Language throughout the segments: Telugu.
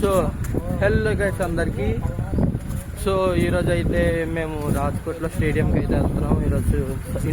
సో హలో గైస్ అందరికీ. సో ఈరోజు అయితే మేము రాజ్కోట్లో స్టేడియంకి అయితే వెళ్తున్నాం. ఈరోజు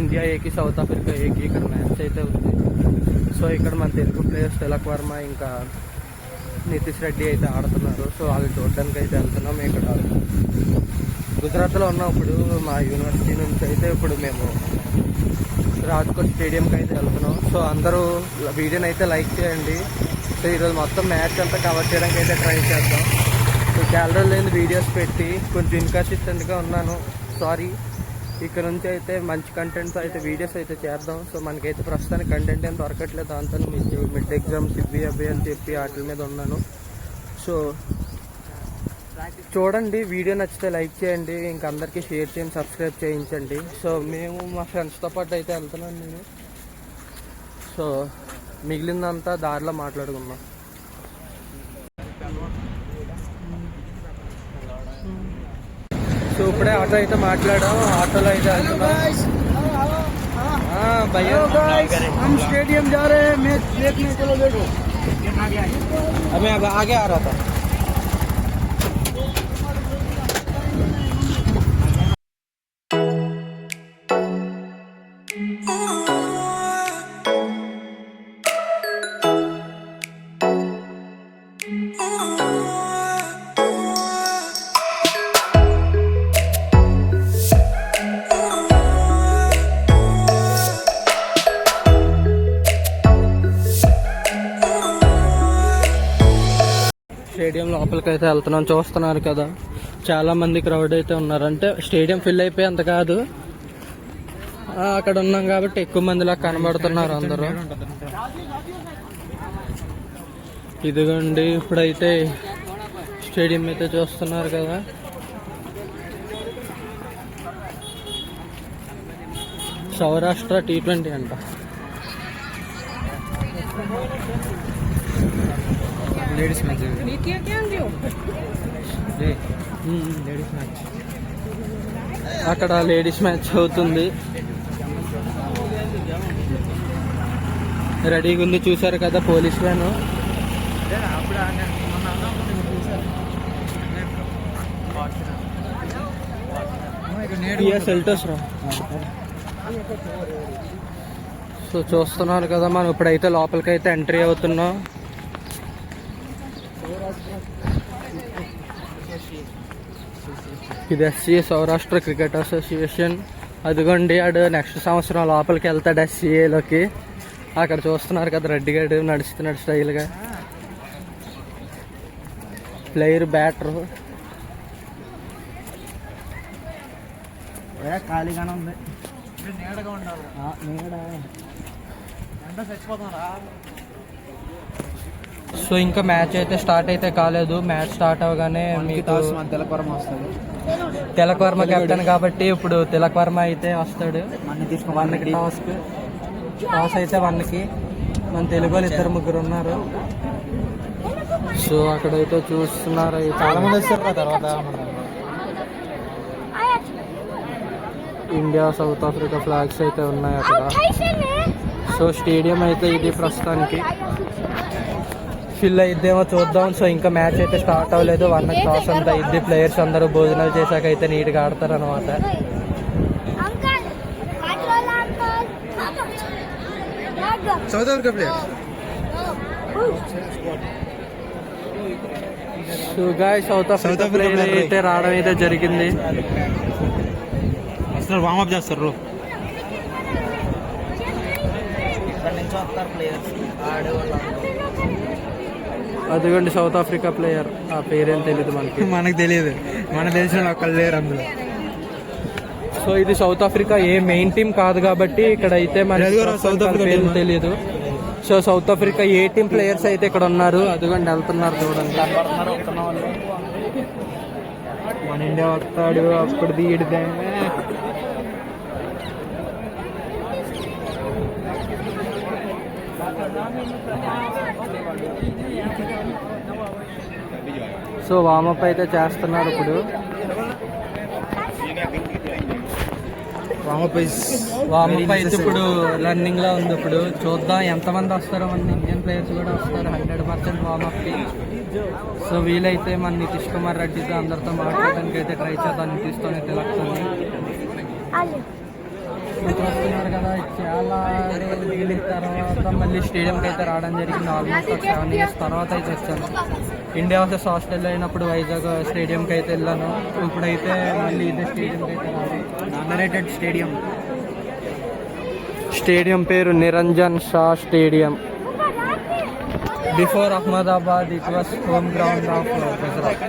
ఇండియా ఏకి సౌత్ ఆఫ్రికా ఏకి ఇక్కడ మ్యాచ్ అయితే ఉంది. సో ఇక్కడ మన తెలుగు ప్లేయర్స్ తిలక్ వర్మ ఇంకా నితీష్ రెడ్డి అయితే ఆడుతున్నారు. సో వాళ్ళు చూడడానికి అయితే వెళ్తున్నాం. ఇక్కడ గుజరాత్లో ఉన్నాం. ఇప్పుడు మా యూనివర్సిటీ నుంచి అయితే ఇప్పుడు మేము రాజ్కోట్ స్టేడియంకి అయితే వెళ్తున్నాం. సో అందరూ వీడియోని అయితే లైక్ చేయండి. సో ఈరోజు మొత్తం మ్యాచ్ అంతా కవర్ చేయడానికి అయితే ట్రై చేద్దాం. సో క్యాలరీ లేని వీడియోస్ పెట్టి కొంచెం ఇన్కన్సిస్టెంట్గా ఉన్నాను, సారీ. ఇక్కడ నుంచి అయితే మంచి కంటెంట్తో అయితే వీడియోస్ అయితే చేద్దాం. సో మనకైతే ప్రస్తుతానికి కంటెంట్ ఏం దొరకట్లేదు. దాంతో మిడ్ ఎగ్జామ్స్ ఇవి అని చెప్పి వాటి మీద ఉన్నాను. సో చూడండి, వీడియో నచ్చితే లైక్ చేయండి, ఇంకా అందరికీ షేర్ చేయండి, సబ్స్క్రైబ్ చేయించండి. సో మేము మా ఫ్రెండ్స్తో పాటు అయితే వెళ్తున్నాను నేను. సో మిగిలిందంతా దారిలో మాట్లాడుకుందాం. సో ఇప్పుడే ఆటో అయితే మాట్లాడాం. ఆటోలో అయితే వెళ్తున్నాం. भैया हम स्टेडियम जा रहे हैं मैच देखने, चलो देखो. अभी आगे आ रहा था. స్టేడియం లోపలికి అయితే వెళ్తున్నాం. చూస్తున్నారు కదా, చాలా మంది క్రౌడ్ అయితే ఉన్నారు. అంటే స్టేడియం ఫిల్ అయిపోయి అంత కాదు, అక్కడ ఉన్నాం కాబట్టి ఎక్కువ మందిలా కనబడుతున్నారు అందరూ. ఇదిగోండి, ఇప్పుడైతే స్టేడియం అయితే చూస్తున్నారు కదా. సౌరాష్ట్ర T20 అంట. లేడీస్ మ్యాచ్, లేడీస్ మ్యాచ్ అక్కడ లేడీస్ మ్యాచ్ అవుతుంది. రెడీగా ఉంది, చూసారు కదా పోలీస్ వ్యాను. సెల్టోస్ రా. సో చూస్తున్నారు కదా, మనం ఇప్పుడైతే లోపలికైతే ఎంట్రీ అవుతున్నాం. ఇది SCA సౌరాష్ట్ర క్రికెట్ అసోసియేషన్. అదిగోండి, ఆడు నెక్స్ట్ సంవత్సరం లోపలికి వెళ్తాడు SCAలోకి. అక్కడ చూస్తున్నారు కదా, రెడ్డి గడు నడుస్తున్నాడు స్టైల్గా. ప్లేయర్ బ్యాటర్ ఖాళీగానే ఉంది. సో ఇంకా మ్యాచ్ అయితే స్టార్ట్ అయితే కాలేదు. మ్యాచ్ స్టార్ట్ అవగానే మీకు తిలక్ వర్మ కెప్టెన్ కాబట్టి ఇప్పుడు తిలక్ వర్మ అయితే వస్తాడు. 1కి టాస్ అయితే 1కి. మన తెలుగు వాళ్ళు 2-3 ఉన్నారు. సో అక్కడైతే చూస్తున్నారు, చాలా మంది వచ్చారు. తర్వాత ఇండియా సౌత్ ఆఫ్రికా ఫ్లాగ్స్ అయితే ఉన్నాయి అక్కడ. సో స్టేడియం అయితే ఇది ప్రస్తుతానికి ఫిల్ అయిద్దేమో చూద్దాం. సో ఇంకా మ్యాచ్ అయితే స్టార్ట్ అవ్వలేదు. 1కి టాస్ అంతా ఇద్ది. ప్లేయర్స్ అందరూ భోజనాలు చేశాక అయితే నీట్గా ఆడతారు అనమాట. South Africa player. So guys, south Africa player అయితే రావడం అయితే జరిగింది. అసలు వార్మప్ చేస్తారు. అదిగోండి సౌత్ ఆఫ్రికా ప్లేయర్. ఆ పేరేం తెలియదు మనకు తెలియదు. మనకు తెలిసిన ఒక్కళ్ళు లేరు అందులో. సో ఇది సౌత్ ఆఫ్రికా ఏ మెయిన్ టీం కాదు కాబట్టి ఇక్కడ అయితే మనకు తెలియదు. సో సౌత్ ఆఫ్రికా ఏ టీం ప్లేయర్స్ అయితే ఇక్కడ ఉన్నారు. అదిగోండి వెళ్తున్నారు, చూడండి. మన ఇండియా వస్తాడు అప్పుడు తీయడితే. సో వామప్ అయితే చేస్తున్నారు ఇప్పుడు. వామప్ అయితే ఇప్పుడు రన్నింగ్ లో ఉంది. ఇప్పుడు చూద్దాం ఎంతమంది వస్తారో. మన ఇండియన్ ప్లేయర్స్ కూడా వస్తారు 100% వామప్ కి. సో వీలైతే మన నితీష్ కుమార్ రెడ్డితో అందరితో మాట్లాడడానికి అయితే ట్రై చేద్దాం. నితీష్తోనే తెలుస్తుంది. వస్తున్నారు కదా, చాలా రోజుల తర్వాత మళ్ళీ స్టేడియంకి అయితే రావడం జరిగింది. ఆల్మోస్ట్ 7 years తర్వాత అయితే వచ్చాను. ఇండియా వర్సెస్ ఆస్ట్రేలియా అయినప్పుడు వైజాగ్ స్టేడియంకి అయితే వెళ్ళాను. ఇప్పుడైతే మళ్ళీ ఇదే స్టేడియంకి అయితే రావాలి. నామినేటెడ్ స్టేడియం పేరు Niranjan Shah stadium. Before Ahmedabad it was home ground of Gujarat.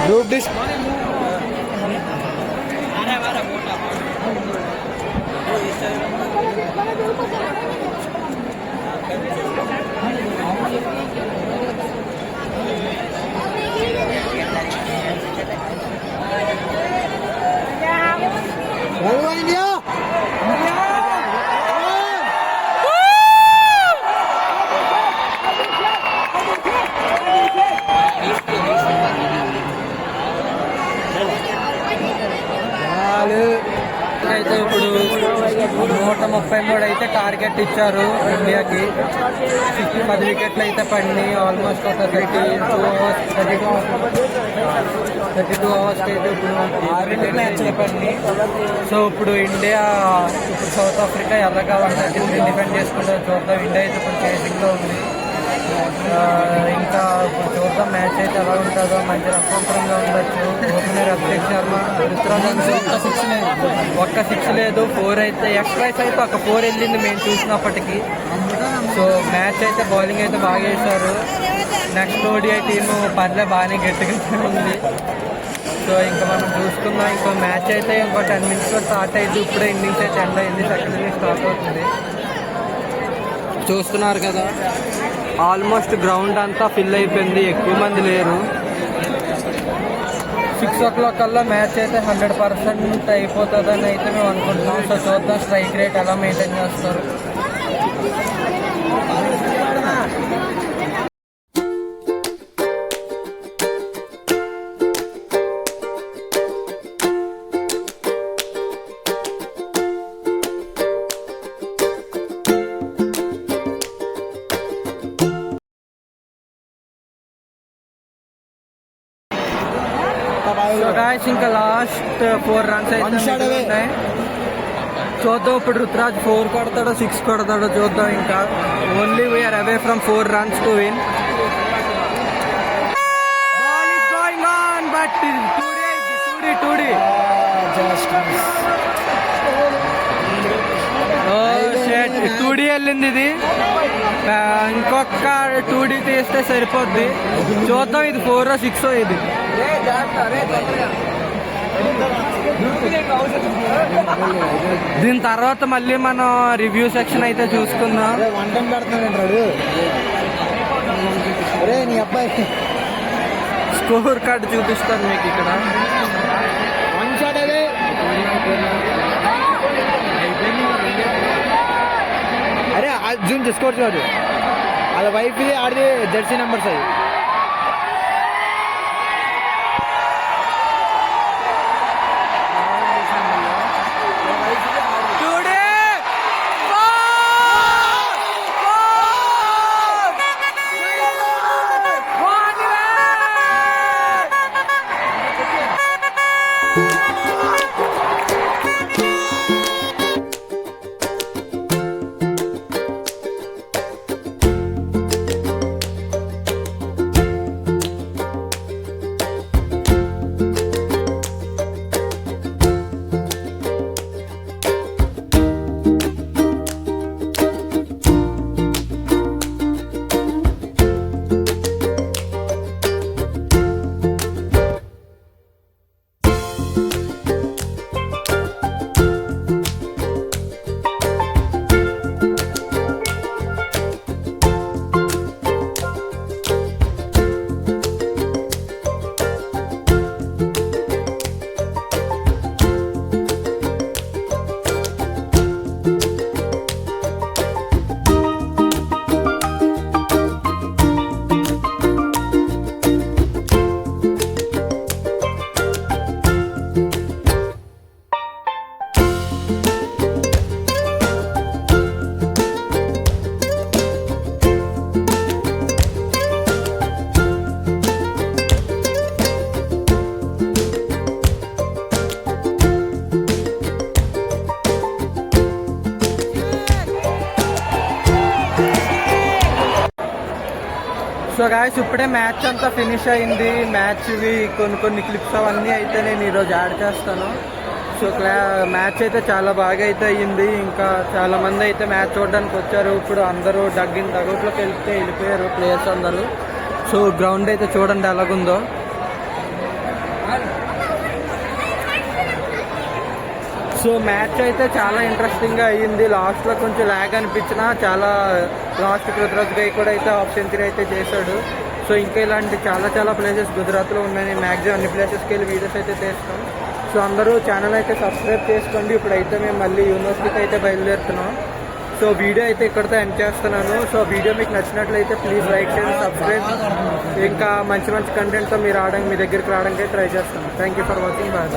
Group డిస్ అయితే ఇప్పుడు 133 అయితే టార్గెట్ ఇచ్చారు ఇండియాకి. 10 వికెట్లు అయితే పడినాయి. ఆల్మోస్ట్ ఒక 32 అవర్స్కి అయితే ఇప్పుడు 6 వికెట్లు అయితే పడినాయి. సో ఇప్పుడు ఇండియా సౌత్ ఆఫ్రికా ఎర్రగా 133 డిఫెండ్ చేసుకుంటే చూద్దాం. ఇండియా అయితే ఇప్పుడు చేసింగ్లో ఉంది. ఇంకా చూద్దాం మ్యాచ్ అయితే ఎలా ఉంటుందో. మంచి రసవంతరంగా ఉండొచ్చు. ఓపెనర్ అభిషేక్ శర్మ, రుతురాజ్ ఒక్క సిక్స్ లేదు, 4 అయితే ఎక్స్ట్రాస్ అయితే ఒక 4 వెళ్ళింది మేము చూసినప్పటికీ. సో మ్యాచ్ అయితే బౌలింగ్ అయితే బాగా వేశారు. నెక్స్ట్ ఓడిఐ టీము బాగానే గట్టిగా ఉంది. సో ఇంకా మనం చూసుకుందాం. ఇంకో మ్యాచ్ అయితే ఇంకో 10 minutesలో స్టార్ట్ అయింది. ఇప్పుడే ఇన్నింగ్స్ అయితే ఎండ్ అయింది. సెకండ్ ఇన్నింగ్స్ స్టార్ట్ అవుతుంది. చూస్తున్నారు కదా, ఆల్మోస్ట్ గ్రౌండ్ అంతా ఫిల్ అయిపోయింది. ఎక్కువ మంది లేరు. 6 o'clock కల్లా మ్యాచ్ అయితే 100% అయిపోతుందని అయితే మేము అనుకుంటున్నాం. సో చూద్దాం స్ట్రైక్ రేట్ ఎలా మెయింటైన్ చేస్తారు. సో గాయ్స్ ఇంకా లాస్ట్ 4 runs అయితే ఉన్నాయి. చూద్దాం ఇప్పుడు రుతురాజ్ 4 కొడతాడో 6 కొడతాడో చూద్దాం. ఇంకా only we are away from 4 runs to win. 2D two D వెళ్ళింది ఇది. ఇంకొక 2D తీస్తే సరిపోద్ది. చూద్దాం ఇది 4 or 6 ఇది. దీని తర్వాత మళ్ళీ మనం రివ్యూ సెక్షన్ అయితే చూసుకుందాం. నీ అబ్బాయి స్కోర్ కార్డు చూపిస్తాను మీకు ఇక్కడ. అరే జూమ్ చేసుకోవచ్చు కాదు, వాళ్ళ వైఫ్ ఆడిది జెర్సీ నెంబర్స్ అవి. సో గాయస్ ఇప్పుడే మ్యాచ్ అంతా ఫినిష్ అయింది. మ్యాచ్వి కొన్ని క్లిప్స్ అవన్నీ అయితే నేను ఈరోజు యాడ్ చేస్తాను. సో మ్యాచ్ అయితే చాలా బాగా అయితే అయ్యింది. ఇంకా చాలా మంది అయితే మ్యాచ్ చూడడానికి వచ్చారు. ఇప్పుడు అందరూ డగౌట్లోకి వెళ్ళిపోయారు ప్లేయర్స్ అందరూ. సో గ్రౌండ్ అయితే చూడండి ఎలాగుందో. సో మ్యాచ్ అయితే చాలా ఇంట్రెస్టింగ్గా అయ్యింది. లాస్ట్లో కొంచెం ల్యాగ్ అనిపించినా చాలా లాస్ట్ పృథ్వరాజ్ గై కూడా అయితే హాఫ్ సెంచరీ అయితే చేశాడు. సో ఇంకా ఇలాంటి చాలా ప్లేసెస్ గుజరాత్లో ఉన్నాయి. నేను మ్యాక్సిమం అన్ని ప్లేసెస్కి వెళ్ళి వీడియోస్ అయితే చేస్తాను. సో అందరూ ఛానల్ అయితే సబ్స్క్రైబ్ చేసుకోండి. ఇప్పుడైతే మేము మళ్ళీ యూనివర్సిటీకి అయితే బయలుదేరుతున్నాం. సో వీడియో అయితే ఇక్కడితో ఎండ్ చేస్తున్నాను. సో వీడియో మీకు నచ్చినట్లయితే ప్లీజ్ లైక్ చేయండి, సబ్స్క్రైబ్. ఇంకా మంచి కంటెంట్తో మీ దగ్గరికి రావడానికి ట్రై చేస్తాను. Thank you for watching. Bye.